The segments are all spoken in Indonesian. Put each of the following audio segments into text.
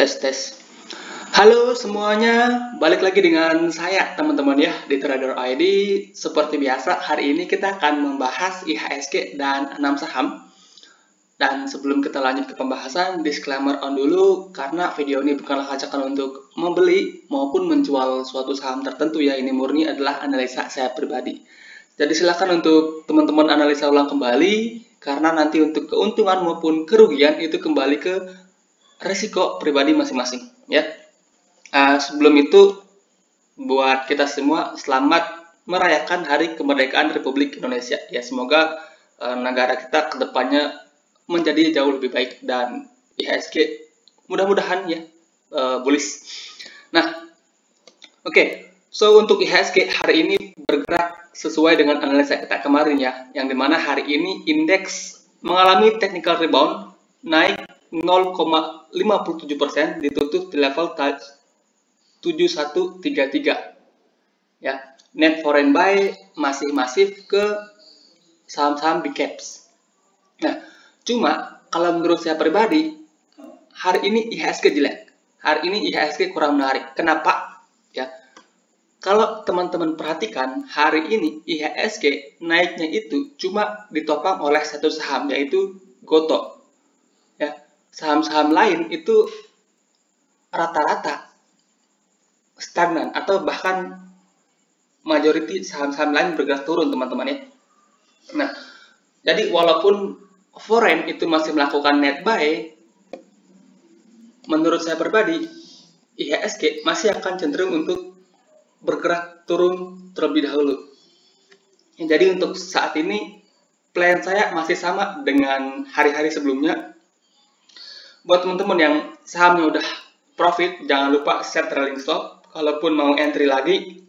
Tes tes. Halo semuanya, balik lagi dengan saya teman-teman ya di Trader ID. Seperti biasa, hari ini kita akan membahas IHSG dan 6 saham. Dan sebelum kita lanjut ke pembahasan, disclaimer on dulu karena video ini bukanlah ajakan untuk membeli maupun menjual suatu saham tertentu ya. Ini murni adalah analisa saya pribadi. Jadi silakan untuk teman-teman analisa ulang kembali karena nanti untuk keuntungan maupun kerugian itu kembali ke resiko pribadi masing-masing ya. Sebelum itu buat kita semua selamat merayakan Hari Kemerdekaan Republik Indonesia ya. Semoga negara kita kedepannya menjadi jauh lebih baik dan IHSG mudah-mudahan ya bullish. Nah, oke. So untuk IHSG hari ini bergerak sesuai dengan analisa kita kemarin ya, yang dimana hari ini indeks mengalami technical rebound naik 0,57%, ditutup di level 7133 ya. Net foreign buy masih masif ke saham-saham big caps. Nah, cuma kalau menurut saya pribadi hari ini IHSG jelek. Hari ini IHSG kurang menarik. Kenapa? Ya. Kalau teman-teman perhatikan hari ini IHSG naiknya itu cuma ditopang oleh satu saham yaitu Gotoh. Ya. Saham-saham lain itu rata-rata stagnan atau bahkan majority saham-saham lain bergerak turun teman-teman ya. Nah, jadi walaupun foreign itu masih melakukan net buy, menurut saya pribadi IHSG masih akan cenderung untuk bergerak turun terlebih dahulu. Ya, jadi untuk saat ini plan saya masih sama dengan hari-hari sebelumnya. Buat teman-teman yang sahamnya udah profit, jangan lupa set trailing stop. Kalaupun mau entry lagi,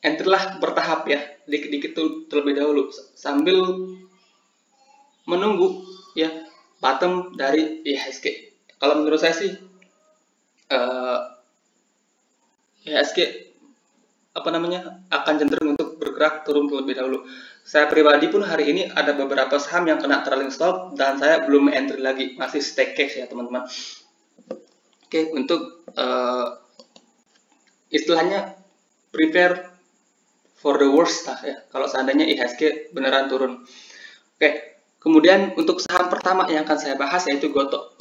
entry lah bertahap ya, dikit-dikit tuh terlebih dahulu sambil menunggu ya bottom dari IHSG. Kalau menurut saya sih IHSG akan cenderung untuk bergerak turun terlebih dahulu. Saya pribadi pun hari ini ada beberapa saham yang kena trailing stop dan saya belum entry lagi, masih stay cash ya teman-teman. Oke, untuk istilahnya prepare for the worst lah ya, kalau seandainya IHSG beneran turun. Oke, kemudian untuk saham pertama yang akan saya bahas yaitu Gotoh.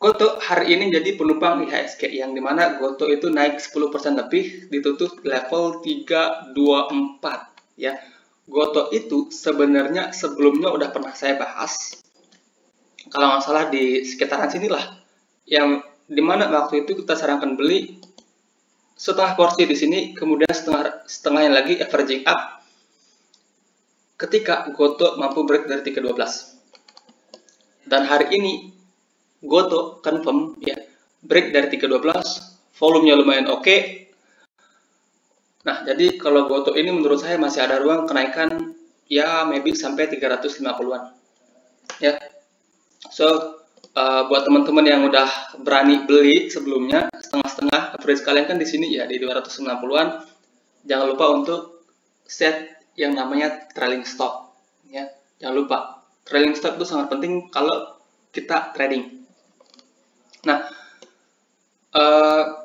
Gotoh hari ini jadi penumpang IHSG yang dimana Gotoh itu naik 10% lebih, ditutup level 324 ya. Gotoh itu sebenarnya sebelumnya udah pernah saya bahas, kalau nggak salah di sekitaran sinilah, yang dimana waktu itu kita sarankan beli setengah porsi di sini, kemudian setengahnya lagi averaging up ketika Gotoh mampu break dari 312. Dan hari ini Gotoh confirm ya break dari 312, volumenya lumayan oke. Nah, jadi kalau Gotoh ini menurut saya masih ada ruang kenaikan ya maybe sampai 350-an. Ya. So, buat teman-teman yang udah berani beli sebelumnya setengah-setengah, average kalian kan di sini ya di 290-an. Jangan lupa untuk set yang namanya trailing stop ya. Jangan lupa, trailing stop itu sangat penting kalau kita trading. Nah,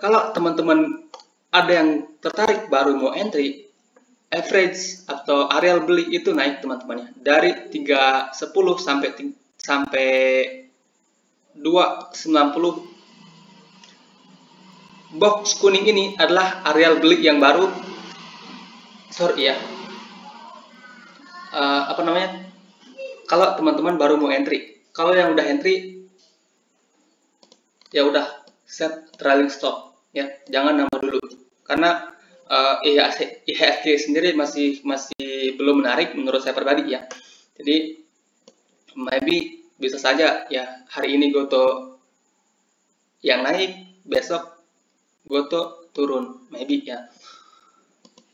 kalau teman-teman ada yang tertarik baru mau entry, average atau areal beli itu naik teman-teman ya, dari 310 sampai 290. Box kuning ini adalah areal beli yang baru. Sorry ya. Kalau teman-teman baru mau entry, kalau yang udah entry ya udah set trailing stop ya, jangan nambah dulu karena IHSG sendiri masih belum menarik menurut saya pribadi ya. Jadi maybe bisa saja ya hari ini Gotoh yang naik, besok Gotoh turun maybe ya.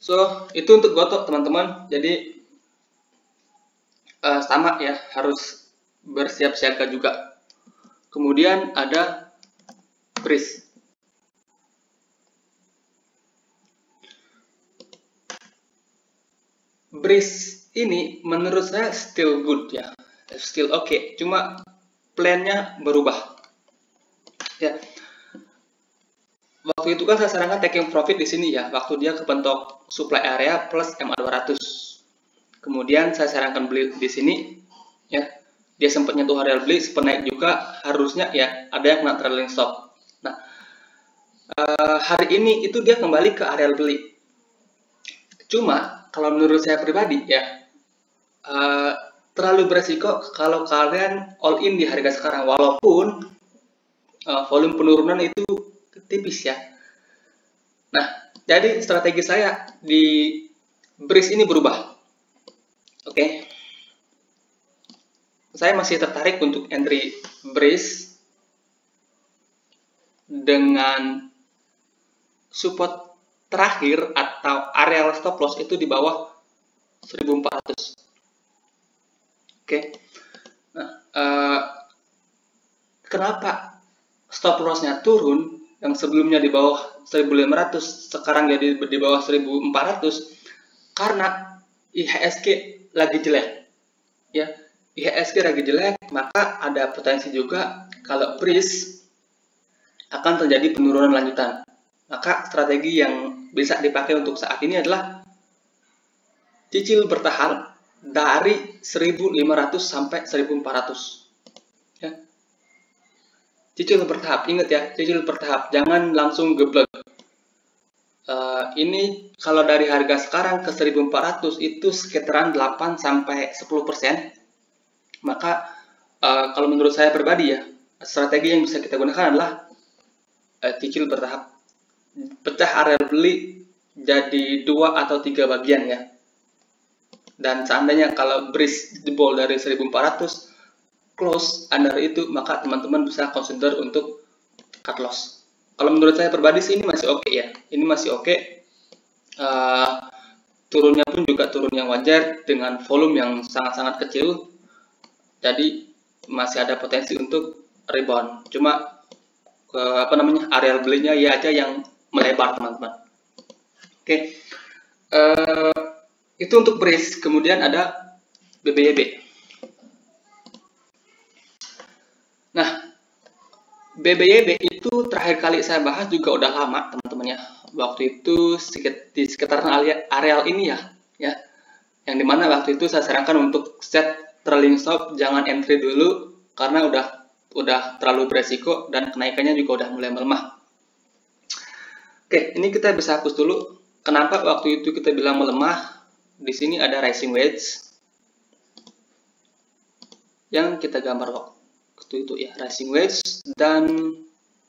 So itu untuk Gotoh teman-teman. Jadi sama ya, harus bersiap siaga juga. Kemudian ada BRIS. BRIS ini menurut saya still good ya. still oke, cuma plan-nya berubah. Ya. Waktu itu kan saya sarankan taking profit di sini ya, waktu dia kepentok supply area plus MA200. Kemudian saya sarankan beli di sini ya. Dia sempat nyentuh area beli, sempat naik juga, harusnya ya ada yang kena trailing stop. Nah, hari ini itu dia kembali ke area beli. Cuma kalau menurut saya pribadi ya, terlalu beresiko kalau kalian all in di harga sekarang, walaupun volume penurunan itu tipis ya. Nah, jadi strategi saya di BRIS ini berubah. Oke. Saya masih tertarik untuk entry BRIS dengan support terakhir atau area stop loss itu di bawah 1400. Oke. Nah, kenapa stop loss-nya turun yang sebelumnya di bawah 1500 sekarang jadi di bawah 1400? Karena IHSG lagi jelek. Ya, IHSG lagi jelek, maka ada potensi juga kalau BRIS akan terjadi penurunan lanjutan. Maka strategi yang bisa dipakai untuk saat ini adalah cicil bertahap dari 1500 sampai 1400. Ya. Cicil bertahap, ingat ya, cicil bertahap, jangan langsung geblek. Ini kalau dari harga sekarang ke 1400 itu sekitaran 8 sampai 10%. Maka kalau menurut saya pribadi ya, strategi yang bisa kita gunakan adalah cicil bertahap. Pecah area beli jadi 2 atau 3 bagian ya. Dan seandainya kalau BRIS jebol dari 1400 close under itu, maka teman-teman bisa consider untuk cut loss. Kalau menurut saya pribadi sih ini masih oke ya. Ini masih oke. Turunnya pun juga turun yang wajar dengan volume yang sangat-sangat kecil. Jadi masih ada potensi untuk rebound. Cuma area belinya ya aja yang melebar, teman-teman. Oke. Itu untuk BRIS. Kemudian ada BBYB. Nah, BBYB itu terakhir kali saya bahas juga udah lama, teman-teman ya. Waktu itu di sekitaran areal ini ya. Yang dimana waktu itu saya sarankan untuk set trailing stop, jangan entry dulu karena udah terlalu beresiko dan kenaikannya juga udah mulai melemah. Oke, ini kita bisa hapus dulu. Kenapa waktu itu kita bilang melemah? Di sini ada rising wedge yang kita gambar waktu itu ya, rising wedge, dan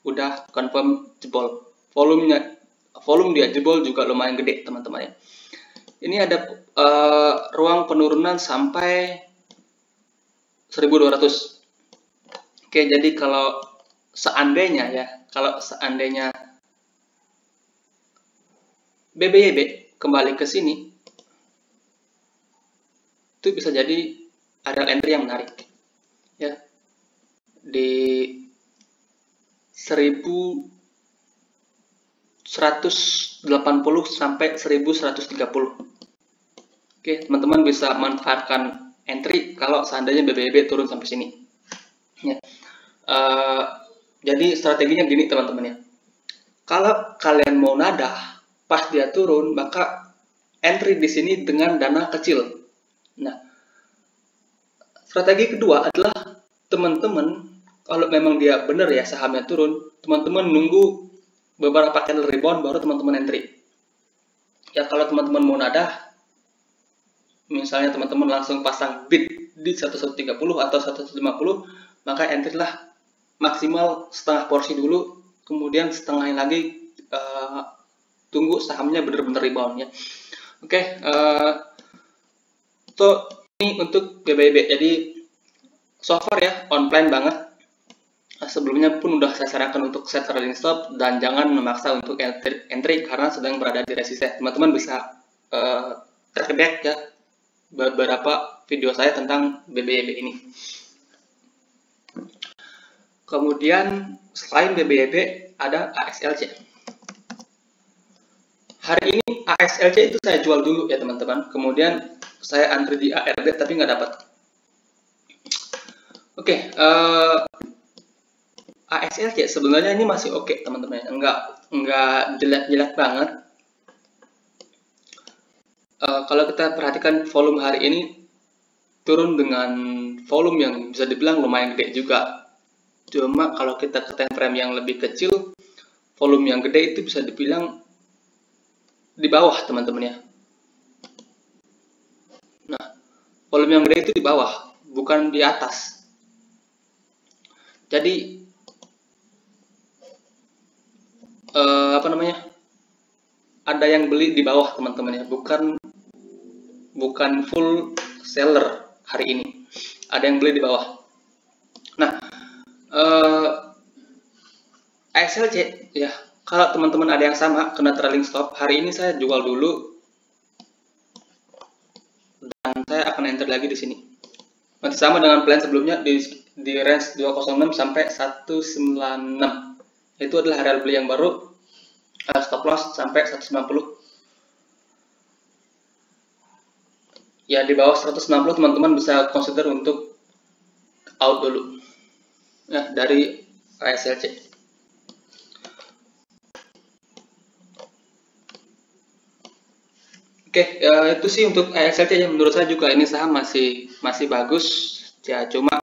udah confirm jebol. Volume dia jebol juga lumayan gede, teman-teman ya. Ini ada ruang penurunan sampai 1200. Oke, jadi kalau seandainya BBYB kembali ke sini, itu bisa jadi ada entry yang menarik ya di 1180 sampai 1130. Oke, teman-teman bisa manfaatkan entry kalau seandainya BBYB turun sampai sini ya. Jadi strateginya gini, teman-teman ya. Kalau kalian mau nadah pas dia turun, maka entry di sini dengan dana kecil. Nah, strategi kedua adalah teman-teman kalau memang dia benar ya sahamnya turun, teman-teman nunggu beberapa candle rebound baru teman-teman entry. Ya, kalau teman-teman mau nadah, misalnya teman-teman langsung pasang bid di 1130 atau 150, maka entry lah maksimal setengah porsi dulu, kemudian setengahnya lagi tunggu sahamnya benar-benar rebound ya. Oke, so ini untuk BBYB. Jadi so far ya on plan banget. Sebelumnya pun udah saya sarankan untuk set trailing stop dan jangan memaksa untuk entry karena sedang berada di resisten. Teman-teman bisa track back ya beberapa video saya tentang BBYB ini. Kemudian selain BBYB ada ASLC. Hari ini ASLC itu saya jual dulu ya teman-teman. Kemudian saya antri di ARB tapi nggak dapat. Oke, ASLC sebenarnya ini masih oke teman-teman, enggak jelek-jelek banget. Kalau kita perhatikan volume hari ini turun dengan volume yang bisa dibilang lumayan gede juga. Cuma kalau kita ke time frame yang lebih kecil, volume yang gede itu bisa dibilang di bawah teman-teman ya. Nah, volume yang gede itu di bawah, bukan di atas. Jadi apa namanya? Ada yang beli di bawah teman-teman ya, bukan full seller hari ini. Ada yang beli di bawah. Nah, ASLC ya, kalau teman-teman ada yang sama kena trailing stop, hari ini saya jual dulu dan saya akan enter lagi di sini. Masih sama dengan plan sebelumnya di range 206 sampai 196. Itu adalah area beli yang baru. Stop loss sampai 190. Ya di bawah 160 teman-teman bisa consider untuk out dulu. Ya dari ASLC. Oke, itu sih untuk ASLC yang menurut saya juga ini saham masih bagus ya, cuma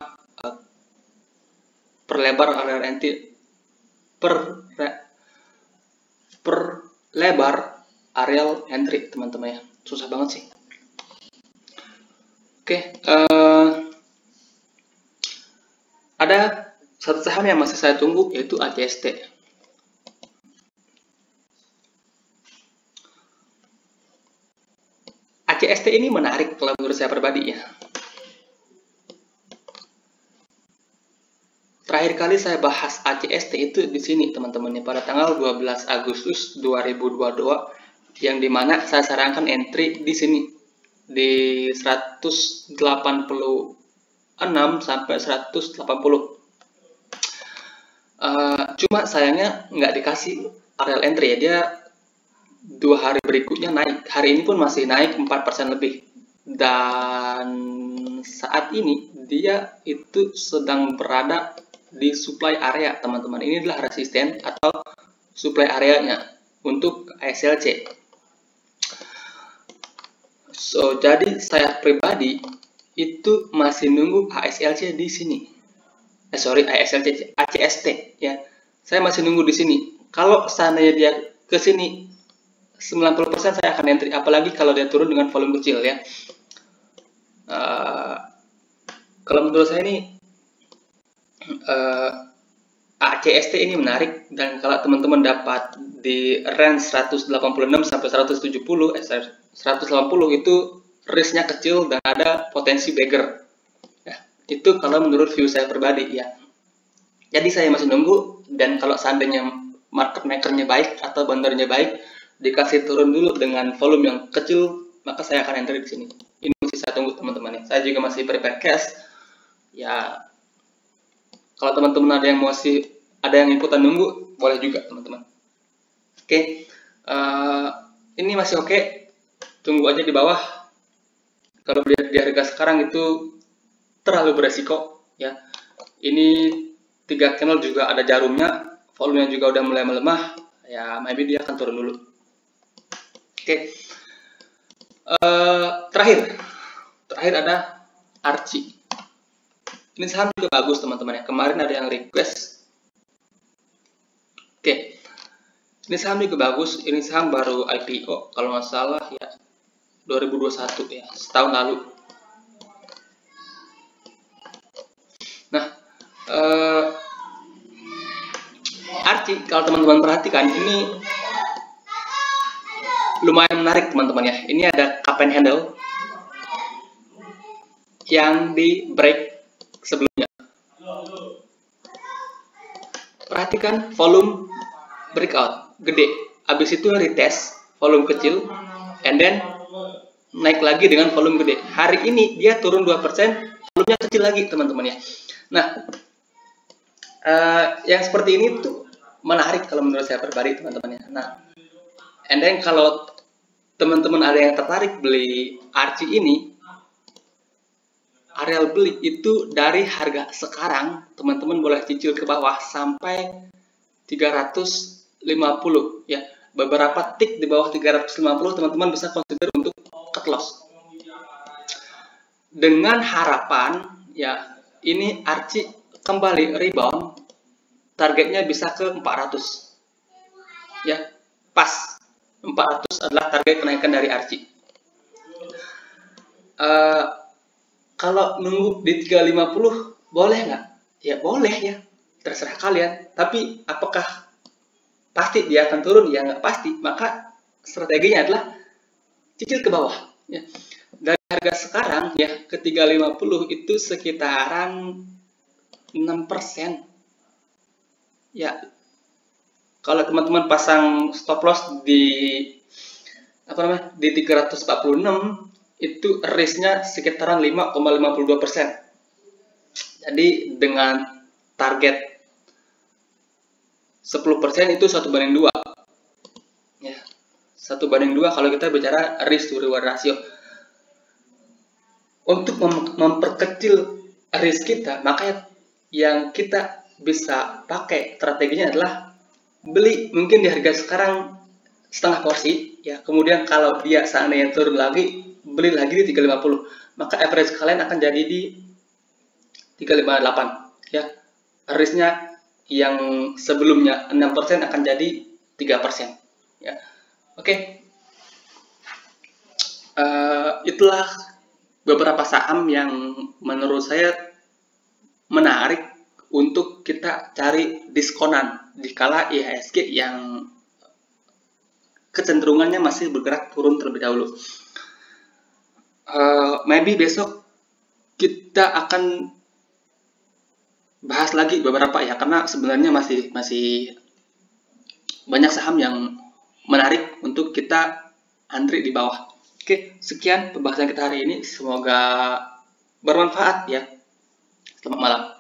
perlebar area entry per lebar areal entry teman-teman ya, susah banget sih. Oke, ada satu saham yang masih saya tunggu yaitu ACST. ACST ini menarik kalau menurut saya pribadi ya. Terakhir kali saya bahas ACST itu di sini teman-teman ya, pada tanggal 12 Agustus 2022 yang dimana saya sarankan entry di sini di 186 sampai 180. Cuma sayangnya nggak dikasih area entry ya, dia 2 hari berikutnya naik. Hari ini pun masih naik 4% lebih. Dan saat ini dia itu sedang berada di supply area teman-teman. Ini adalah resisten atau supply areanya untuk ASLC. So, jadi saya pribadi itu masih nunggu ASLC di sini. ASLC, ACST ya. Saya masih nunggu di sini. Kalau seandainya dia ke sini 90% saya akan entry, apalagi kalau dia turun dengan volume kecil ya. Kalau menurut saya ini ACST ini menarik, dan kalau teman-teman dapat di range 186 sampai 170, 180 itu risknya kecil dan ada potensi beggar. Ya, itu kalau menurut view saya pribadi ya. Jadi saya masih nunggu, dan kalau seandainya market makernya baik atau bandarnya baik, dikasih turun dulu dengan volume yang kecil, maka saya akan enter di sini. Ini masih saya tunggu teman-teman ya. Saya juga masih prepare cash. Ya, kalau teman-teman ada yang ikutan nunggu, boleh juga teman-teman. Oke, ini masih oke. Tunggu aja di bawah. Kalau lihat di harga sekarang itu terlalu beresiko ya. Ini 3 candle juga ada jarumnya, volumenya juga udah mulai melemah. Ya, maybe dia akan turun dulu. Oke, terakhir ada Archie. Ini saham juga bagus teman-teman ya. Kemarin ada yang request. Oke, ini saham juga bagus. Ini saham baru IPO kalau nggak salah ya 2021 ya, setahun lalu. Nah, Archie kalau teman-teman perhatikan ini lumayan menarik teman-teman ya. Ini ada cup and handle yang di break sebelumnya. Perhatikan volume breakout gede, habis itu retest volume kecil, and then naik lagi dengan volume gede. Hari ini dia turun 2%, volumenya kecil lagi teman-teman ya. Nah, yang seperti ini tuh menarik kalau menurut saya pribadi teman-teman ya. Nah, and then kalau teman-teman ada yang tertarik beli Archie ini, areal beli itu dari harga sekarang, teman-teman boleh cicil ke bawah sampai 350 ya. Beberapa tick di bawah 350 teman-teman bisa consider untuk cut loss. Dengan harapan ya ini Archie kembali rebound, targetnya bisa ke 400. Ya, pas 400 adalah target kenaikan dari Archie. Kalau nunggu di 350 boleh nggak? Ya boleh ya, terserah kalian. Tapi apakah pasti dia akan turun? Ya nggak pasti. Maka strateginya adalah cicil ke bawah. Ya. Dari harga sekarang ya ke 350 itu sekitaran 6%. Ya, kalau teman-teman pasang stop loss di di 346 itu risknya sekitaran 5,52%. Jadi dengan target 10% itu 1/2. Ya, 1/2 kalau kita bicara risk to reward ratio. Untuk memperkecil risk kita, maka yang kita bisa pakai strateginya adalah beli mungkin di harga sekarang setengah porsi ya, kemudian kalau dia seandainya turun lagi beli lagi di 350, maka average kalian akan jadi di 358 ya. Risknya yang sebelumnya 6% akan jadi 3% ya. Oke. Itulah beberapa saham yang menurut saya menarik untuk kita cari diskonan dikala IHSG yang kecenderungannya masih bergerak turun terlebih dahulu. Maybe besok kita akan bahas lagi beberapa ya, karena sebenarnya masih banyak saham yang menarik untuk kita antri di bawah. Oke, sekian pembahasan kita hari ini. Semoga bermanfaat ya. Selamat malam.